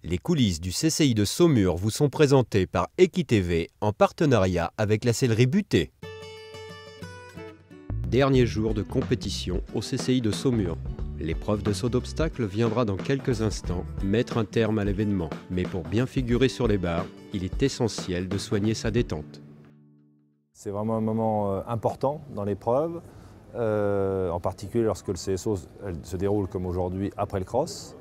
Les coulisses du CCI de Saumur vous sont présentées par EquiTV en partenariat avec la sellerie Butée. Dernier jour de compétition au CCI de Saumur. L'épreuve de saut d'obstacle viendra dans quelques instants mettre un terme à l'événement. Mais pour bien figurer sur les barres, il est essentiel de soigner sa détente. C'est vraiment un moment important dans l'épreuve, en particulier lorsque le CSO se déroule comme aujourd'hui après le cross.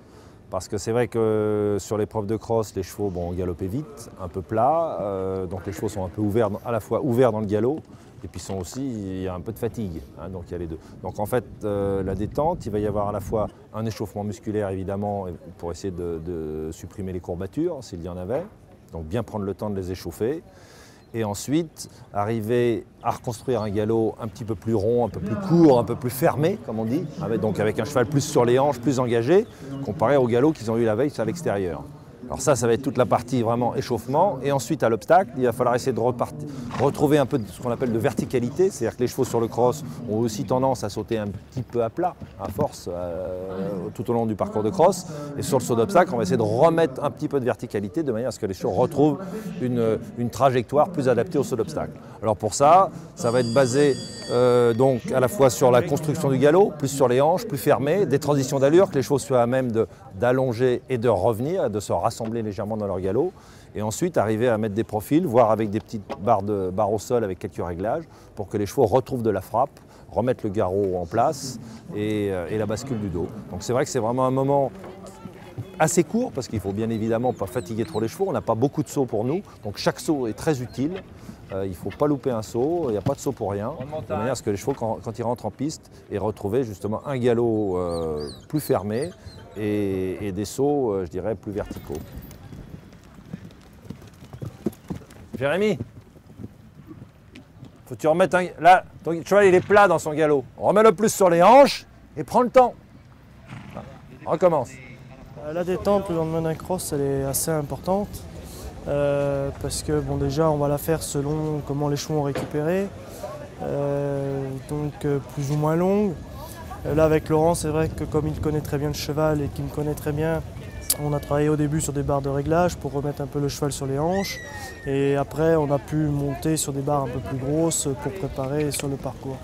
Parce que c'est vrai que sur l'épreuve de cross, les chevaux vont galoper vite, un peu plat, donc les chevaux sont un peu ouverts, à la fois ouverts dans le galop, et puis il y a un peu de fatigue, hein, donc il y a les deux. Donc en fait, la détente, il va y avoir à la fois un échauffement musculaire évidemment, pour essayer de supprimer les courbatures, s'il y en avait, donc bien prendre le temps de les échauffer. Et ensuite, arriver à reconstruire un galop un petit peu plus rond, un peu plus court, un peu plus fermé, comme on dit, donc avec un cheval plus sur les hanches, plus engagé, comparé au galop qu'ils ont eu la veille à l'extérieur. Alors ça va être toute la partie vraiment échauffement. Et ensuite, à l'obstacle, il va falloir essayer de retrouver un peu de ce qu'on appelle de verticalité. C'est-à-dire que les chevaux sur le cross ont aussi tendance à sauter un petit peu à plat, à force, tout au long du parcours de cross. Et sur le saut d'obstacle, on va essayer de remettre un petit peu de verticalité de manière à ce que les chevaux retrouvent une trajectoire plus adaptée au saut d'obstacle. Alors pour ça, ça va être basé donc à la fois sur la construction du galop, plus sur les hanches, plus fermé, des transitions d'allure, que les chevaux soient à même d'allonger et de revenir, de se rassembler légèrement dans leur galop, et ensuite arriver à mettre des profils, voire avec des petites barres au sol avec quelques réglages, pour que les chevaux retrouvent de la frappe, remettent le garrot en place et la bascule du dos. Donc c'est vrai que c'est vraiment un moment assez court, parce qu'il ne faut bien évidemment pas fatiguer trop les chevaux, on n'a pas beaucoup de sauts pour nous, donc chaque saut est très utile. Il ne faut pas louper un saut, il n'y a pas de saut pour rien, de manière à ce que les chevaux, quand ils rentrent en piste, aient retrouvé justement un galop plus fermé et des sauts, je dirais, plus verticaux. Jérémy, faut que tu remettes un... Là, ton cheval il est plat dans son galop. Remets-le plus sur les hanches et prends le temps. On recommence. La détente le lendemain d'un cross, elle est assez importante. Parce que bon, déjà on va la faire selon comment les chevaux ont récupéré, donc plus ou moins longue. Là avec Laurent, c'est vrai que comme il connaît très bien le cheval et qu'il me connaît très bien, on a travaillé au début sur des barres de réglage pour remettre un peu le cheval sur les hanches, et après on a pu monter sur des barres un peu plus grosses pour préparer sur le parcours.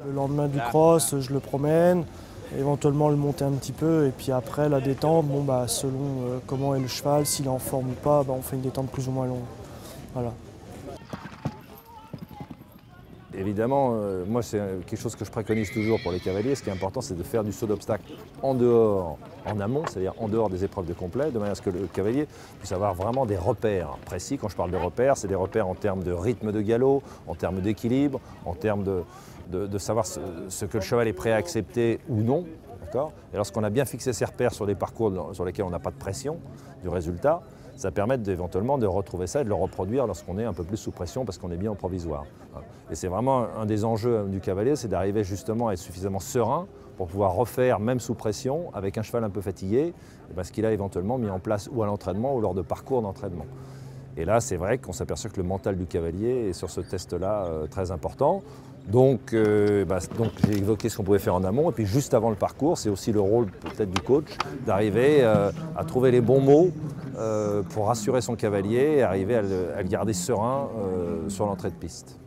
Le lendemain du cross, je le promène, éventuellement le monter un petit peu, et puis après la détente, bon, selon comment est le cheval, s'il est en forme ou pas, on fait une détente plus ou moins longue. Voilà. Évidemment, moi c'est quelque chose que je préconise toujours pour les cavaliers. Ce qui est important, c'est de faire du saut d'obstacle en dehors, en amont, c'est-à-dire en dehors des épreuves de complet, de manière à ce que le cavalier puisse avoir vraiment des repères précis. Quand je parle de repères, c'est des repères en termes de rythme de galop, en termes d'équilibre, en termes de savoir ce que le cheval est prêt à accepter ou non. Et lorsqu'on a bien fixé ses repères sur des parcours sur lesquels on n'a pas de pression du résultat, ça permet éventuellement de retrouver ça et de le reproduire lorsqu'on est un peu plus sous pression parce qu'on est bien au provisoire. Et c'est vraiment un des enjeux du cavalier, c'est d'arriver justement à être suffisamment serein pour pouvoir refaire, même sous pression, avec un cheval un peu fatigué, ce qu'il a éventuellement mis en place ou à l'entraînement ou lors de parcours d'entraînement. Et là, c'est vrai qu'on s'aperçoit que le mental du cavalier est sur ce test-là très important. Donc j'ai évoqué ce qu'on pouvait faire en amont, et puis juste avant le parcours, c'est aussi le rôle peut-être du coach d'arriver à trouver les bons mots pour rassurer son cavalier et arriver à le garder serein sur l'entrée de piste.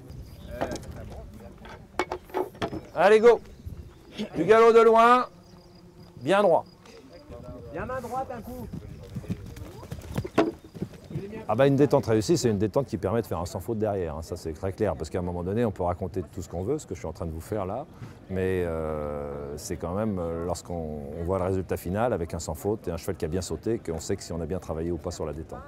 Allez, go! Du galop de loin, bien droit. Bien main droite un coup. Une détente réussie, c'est une détente qui permet de faire un sans faute derrière, hein. Ça c'est très clair, parce qu'à un moment donné, on peut raconter tout ce qu'on veut, ce que je suis en train de vous faire là, mais c'est quand même lorsqu'on voit le résultat final avec un sans faute et un cheval qui a bien sauté, qu'on sait que si on a bien travaillé ou pas sur la détente.